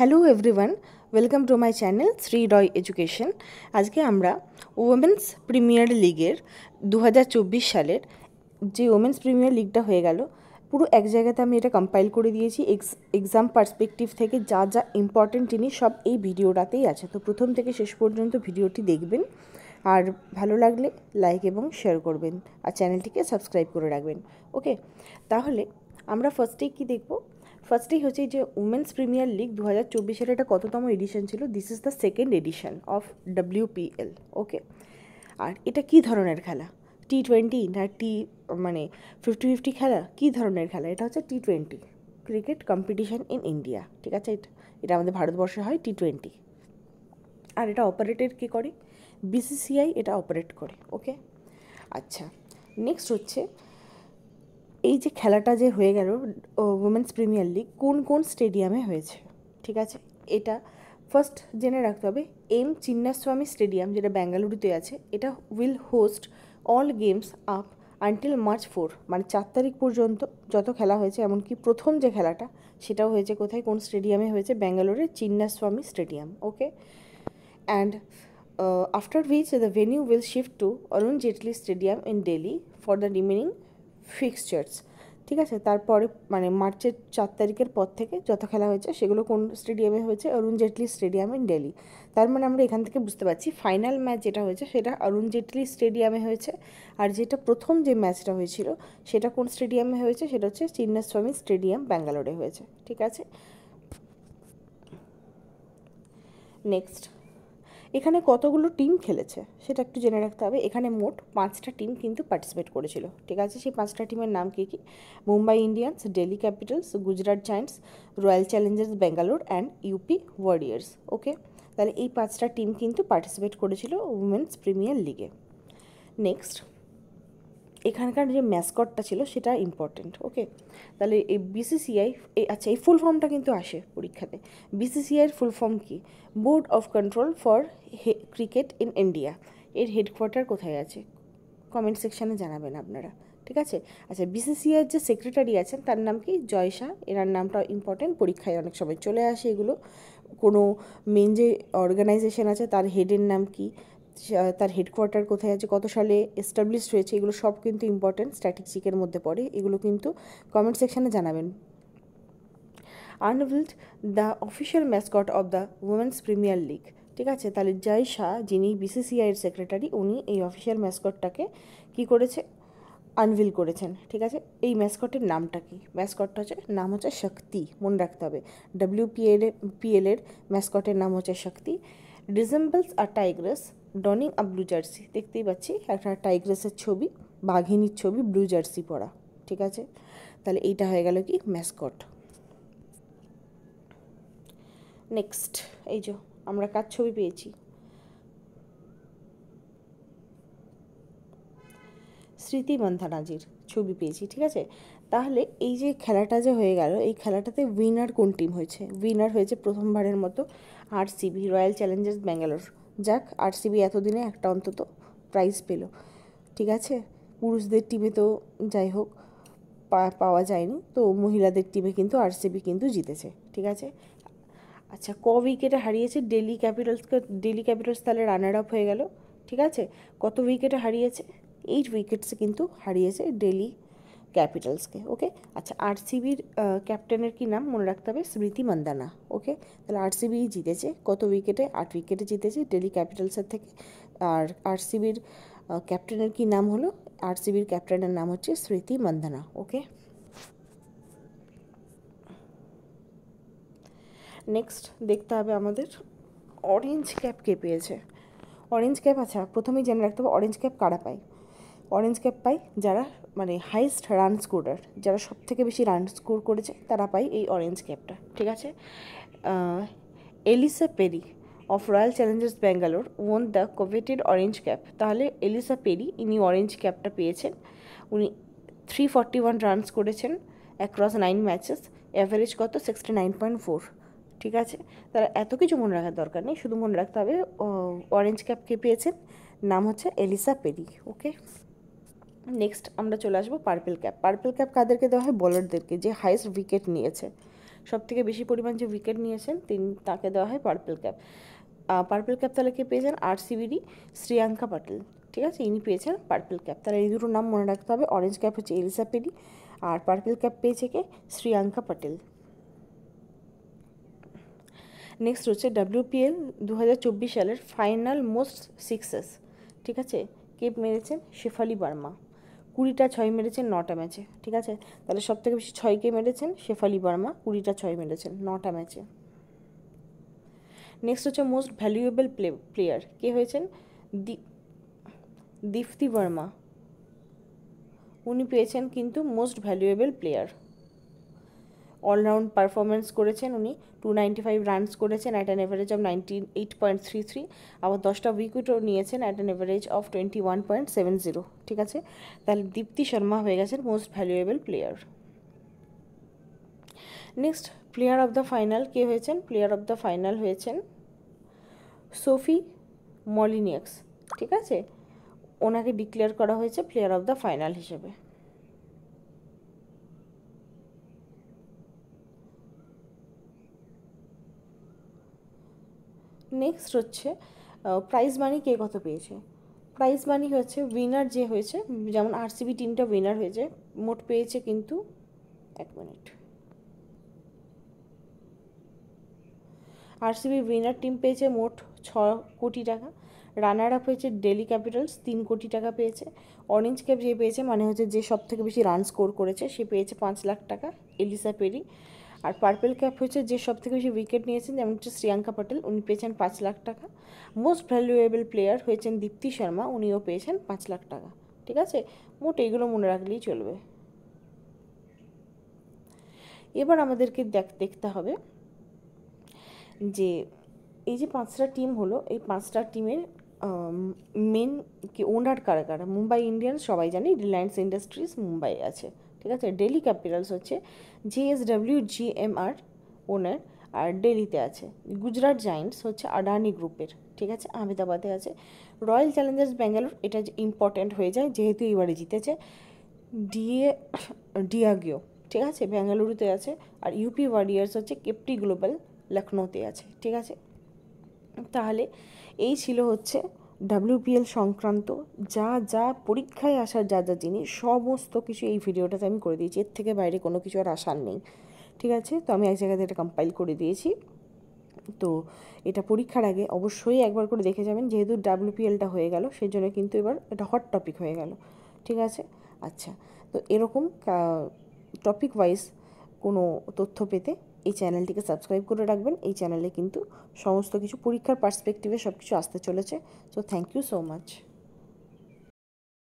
Hello everyone, welcome to my channel Shri Roy education. আজকে আমরা women's premier লিগের 2024 সালের যে ওমেন্স প্রিমিয়ার লিগটা হয়ে গেল, পুরো এক জায়গাতে আমি এটা কম্পাইল করে দিয়েছি এক্সাম পার্সপেক্টিভ থেকে। যা যা ইম্পর্টেন্ট জিনিস সব এই ভিডিওটাতেই আছে, তো প্রথম থেকে শেষ পর্যন্ত ভিডিওটি দেখবেন। আর ভালো লাগলে লাইক এবং শেয়ার করবেন, আর চ্যানেলটিকে সাবস্ক্রাইব করে রাখবেন। ওকে, তাহলে আমরা ফার্স্টেই কী দেখব? ফার্স্টেই হচ্ছে যে উমেন্স প্রিমিয়ার লিগ 2024-এর এটা কততম এডিশন ছিল? This is the second edition of WPL। ওকে, আর এটা কী ধরনের খেলা? T20 না মানে 50-50 খেলা? কী ধরনের খেলা? এটা হচ্ছে T20 cricket competition in India. ঠিক আছে, এটা আমাদের ভারতবর্ষে হয় T20। আর এটা অপারেটেড কে করে? BCCI এটা অপারেট করে। ওকে, আচ্ছা, নেক্সট হচ্ছে এই যে খেলাটা যে হয়ে গেল উমেন্স প্রিমিয়ার লিগ, কোন কোন স্টেডিয়ামে হয়েছে? ঠিক আছে, এটা ফার্স্ট জেনে রাখতে হবে। চিন্নাস্বামী স্টেডিয়াম, যেটা বেঙ্গালুরুতে আছে, এটা will host all games up until March 4, মানে 4 তারিখ পর্যন্ত যত খেলা হয়েছে, এমনকি প্রথম যে খেলাটা সেটাও হয়েছে কোথায়, কোন স্টেডিয়ামে হয়েছে? বেঙ্গালুরুর Chinnaswamy stadium. Okay, and after which the venue will shift to Arun Jaitley Stadium in Delhi for the remaining fixtures। ঠিক আছে, তারপরে মানে মার্চের 4 তারিখের পর থেকে যত খেলা হয়েছে সেগুলো কোন স্টেডিয়ামে হয়েছে? Arun Jaitley stadium in Delhi. তার মানে আমরা এখান থেকে বুঝতে পারছি ফাইনাল ম্যাচ যেটা হয়েছে সেটা অরুণ জেটলি স্টেডিয়ামে হয়েছে, আর যেটা প্রথম যে ম্যাচটা হয়েছিল সেটা কোন স্টেডিয়ামে হয়েছে? সেটা হচ্ছে চিন্নাস্বামী স্টেডিয়াম ব্যাঙ্গালোরে হয়েছে। ঠিক আছে, নেক্সট, এখানে কতগুলো টিম খেলেছে সেটা একটু জেনে রাখতে হবে। এখানে মোট 5টা টিম কিন্তু পার্টিসিপেট করেছিল। ঠিক আছে, সেই 5টা টিমের নাম কী কী? Mumbai Indians, Delhi Capitals, Gujarat Giants, Royal Challengers Bangalore and UP Warriors. Okay, তাহলে এই 5টা টিম কিন্তু পার্টিসিপেট করেছিল উমেন্স প্রিমিয়ার লিগে। নেক্সট, এখানকার যে ম্যাসকটটা ছিল সেটা ইম্পর্টেন্ট। ওকে, তাহলে এই BCCI, আচ্ছা, এই ফুল ফর্মটা কিন্তু আসে পরীক্ষাতে। BCCIর ফুল ফর্ম কি? Board of control for cricket in India. এর হেডকোয়ার্টার কোথায় আছে? কমেন্ট সেকশানে জানাবেন আপনারা। ঠিক আছে, আচ্ছা, BCCIর যে সেক্রেটারি আছেন তার নাম কি? জয় শাহ। এনার নামটা ইম্পর্টেন্ট, পরীক্ষায় অনেক সময় চলে আসে এগুলো। কোনো মেন যে অর্গানাইজেশন আছে তার হেডের নাম কি, তার হেডকোয়ার্টার কোথায় আছে, কত সালে এস্টাবলিশড হয়েছে, এগুলো সব কিন্তু ইম্পর্টেন্ট, স্ট্যাটিস্টিকের মধ্যে পড়ে। এগুলো কিন্তু কমেন্ট সেকশানে জানাবেন। Unveiled the official mascot of the Women's Premier League. ঠিক আছে, তাহলে জয় শাহ, যিনি BCCIর সেক্রেটারি, উনি এই অফিসিয়াল ম্যাসকটটাকে কী করেছে? আনভিল করেছেন। ঠিক আছে, এই ম্যাসকটের নামটা কি? ম্যাসকটটা হচ্ছে নাম হচ্ছে শক্তি, মনে রাখতে হবে। WPL এর ম্যাসকটের নাম হচ্ছে শক্তি। রিজেম্বলস আর টাইগ্রেস ডনিং আ ব্লু জার্সি। দেখতেই পাচ্ছি একটা টাইগ্রেসের ছবি, বাঘিনীর ছবি, ব্লু জার্সি পরা। ঠিক আছে, তাহলে এইটা হয়ে গেল কি? ম্যাসকট। নেক্সট, এই যে আমরা কার ছবি পেয়েছি? স্মৃতি মান্ধানাজির ছবি পেয়েছি। ঠিক আছে, তাহলে এই যে খেলাটা যে হয়ে গেল, এই খেলাটাতে উইনার কোন টিম হয়েছে? উইনার হয়েছে প্রথমবারের মতো RCB, রয়্যাল চ্যালেঞ্জার্স ব্যাঙ্গালোর। যাক, RCB এতদিনে একটা অন্তত প্রাইজ পেল। ঠিক আছে, পুরুষদের টিমে তো যাই হোক পাওয়া যায়নি, তো মহিলাদের টিমে কিন্তু RCB কিন্তু জিতেছে। ঠিক আছে, আচ্ছা, উইকেটে হারিয়েছে ডেলি ক্যাপিটালস তাহলে রানার আপ হয়ে গেল। ঠিক আছে, কত উইকেটে হারিয়েছে? 8 উইকেটসে কিন্তু হারিয়েছে ডেলি ক্যাপিটালসকে। ওকে, আচ্ছা, RCBর ক্যাপ্টেনের কি নাম? মনে রাখতে হবে, স্মৃতি মান্দানা। ওকে, তাহলে RCB জিতেছে কত উইকেটে? 8 উইকেটে জিতেছে ডেলি ক্যাপিটালসের থেকে। আর RCBর ক্যাপ্টেনের কি নাম হলো? RCBর ক্যাপ্টেনের নাম হচ্ছে স্মৃতি মান্দানা। ওকে, নেক্সট দেখতে হবে আমাদের অরেঞ্জ ক্যাপ কে পেয়েছে। অরেঞ্জ ক্যাপ, আচ্ছা, প্রথমেই জেনে রাখতে হবে অরেঞ্জ ক্যাপ কারা পায়। অরেঞ্জ ক্যাপ পায় যারা মানে হাইয়েস্ট রান স্কোরার, যারা সব থেকে বেশি রান স্কোর করেছে তারা পায় এই অরেঞ্জ ক্যাপটা। ঠিক আছে, Ellyse Perry of Royal Challengers Bangalore won the coveted orange cap. তাহলে এলিসা পেরি, ইনি অরেঞ্জ ক্যাপটা পেয়েছেন। উনি 341 রানস করেছেন অ্যাক্রস 9 ম্যাচেস, অ্যাভারেজ কত? 69.4। ঠিক আছে, তারা এত কিছু মনে রাখার দরকার নেই, শুধু মনে রাখতে হবে অরেঞ্জ ক্যাপ কে পেয়েছেন, নাম হচ্ছে এলিসা পেরি। ওকে, নেক্সট আমরা চলে আসবো পার্পেল ক্যাপ। পার্পেল ক্যাপ কাদেরকে দেওয়া হয়? বোলারদেরকে, যে হাইয়েস্ট উইকেট নিয়েছে। সবথেকে বেশি পরিমাণ যে উইকেট নিয়েছেন তাকে দেওয়া হয় পার্পল ক্যাপ। পার্পল ক্যাপ তাহলে কে পেয়েছেন? আরসিবিরই শ্রিয়াঙ্কা পাটেল, ঠিক আছে, ইনি পেয়েছেন পার্পল ক্যাপ। তাহলে এই দুটো নাম মনে রাখতে হবে। অরেঞ্জ ক্যাপ হচ্ছে এলিসা পেরি, আর পার্পল ক্যাপ পেয়েছে কে? শ্রিয়াঙ্কা পাটেল। নেক্সট হচ্ছে WPL 2024 সালের ফাইনাল মোস্ট সিক্সেস, ঠিক আছে, কে মেরেছেন? শেফালি বার্মা। 20টা 6 মেরেছেন 9টা ম্যাচে, ঠিক আছে। তাহলে সবথেকে বেশি 6 কে মেরেছেন? শেফালি বার্মা, 20টা 6 মেরেছেন 9টা ম্যাচে। নেক্সট হচ্ছে মোস্ট ভ্যালুয়েবল প্লেয়ার, কে হয়েছেন? দীপ্তি বার্মা, উনি পেয়েছেন কিন্তু most valuable player. All round performance করেছেন উনি, 295 রানস করেছেন অ্যাট অ্যান এভারেজ অফ 98.33, আবার 10টা উইকেটও নিয়েছেন অ্যাট অ্যান এভারেজ অফ 21.70, ঠিক আছে। তাহলে দীপ্তি শর্মা হয়ে গেছেন most valuable player. Next player of the final কে হয়েছেন? প্লেয়ার অফ দ্য ফাইনাল হয়েছেন সোফি মলিনিয়াক্স, ঠিক আছে, ওনাকে ডিক্লেয়ার করা হয়েছে প্লেয়ার অফ দ্য ফাইনাল হিসেবে। নেক্সট হচ্ছে প্রাইজ মানি কে কত পেয়েছে। প্রাইজ মানি হচ্ছে উইনার যে হয়েছে, যেমন আরসিবি টিমটা উইনার হয়েছে, মোট পেয়েছে কিন্তু 1 মিনিট, আরসিবি উইনার টিম পেয়েছে মোট 6 কোটি টাকা। রানার আপ হয়েছে দিল্লি ক্যাপিটালস, 3 কোটি টাকা পেয়েছে। অরেঞ্জ ক্যাপ যে পেয়েছে মানে হচ্ছে যে সব থেকে বেশি রান স্কোর করেছে সে পেয়েছে 5 লাখ টাকা, এলিসা পেরি। আর পার্পল ক্যাপ হচ্ছে যে সব থেকে বেশি উইকেট নিয়েছেন, যেমন হচ্ছে শ্রিয়াঙ্কা পাটেল, উনি পেয়েছেন 5 লাখ টাকা। মোস্ট ভ্যালুয়েবল প্লেয়ার হয়েছেন দীপ্তি শর্মা, উনিও পেয়েছেন 5 লাখ টাকা, ঠিক আছে। মোট এইগুলো মনে রাখলেই চলবে। এবার আমাদেরকে দেখতে হবে যে এই যে 5টা টিম হলো, এই 5টা টিমের মেন কি ওনার কারা কারা। মুম্বাই ইন্ডিয়ান্স সবাই জানি, রিলায়েন্স ইন্ডাস্ট্রিজ মুম্বাই আছে, ঠিক আছে। দিল্লি ক্যাপিটালস হচ্ছে JSWGMR ওনার, আর দিল্লিতে আছে। গুজরাট জায়েন্টস হচ্ছে আডানি গ্রুপের, ঠিক আছে, আহমেদাবাদে আছে। রয়্যাল চ্যালেঞ্জার্স ব্যাঙ্গালোর, এটা ইম্পর্ট্যান্ট হয়ে যায় যেহেতু এবারে জিতেছে। ডিয়াগিও, ঠিক আছে, বেঙ্গালুরুতে আছে। আর ইউপি ওয়ারিয়ার্স হচ্ছে কেপটি গ্লোবাল, লখনৌতে আছে, ঠিক আছে। তাহলে এই ছিল হচ্ছে WPL সংক্রান্ত যা যা পরীক্ষায় আসার যা যা জিনিস সমস্ত কিছু এই ভিডিওটাতে আমি করে দিয়েছি, এর থেকে বাইরে কোনো কিছু আর আসার নেই, ঠিক আছে। তো আমি এক জায়গাতে এটা কম্পাইল করে দিয়েছি। তো এটা পরীক্ষার আগে অবশ্যই একবার করে দেখে যাবেন, যেহেতু WPLটা হয়ে গেল সেই জন্য কিন্তু এবার এটা হট টপিক হয়ে গেল, ঠিক আছে। আচ্ছা, তো এরকম টপিক ওয়াইজ কোনো তথ্য পেতে এই চ্যানেলটিকে সাবস্ক্রাইব করে রাখবেন। এই চ্যানেলে কিন্তু সমস্ত কিছু পরীক্ষার পার্সপেক্টিভে সব কিছু আসতে চলেছে। So thank you so much.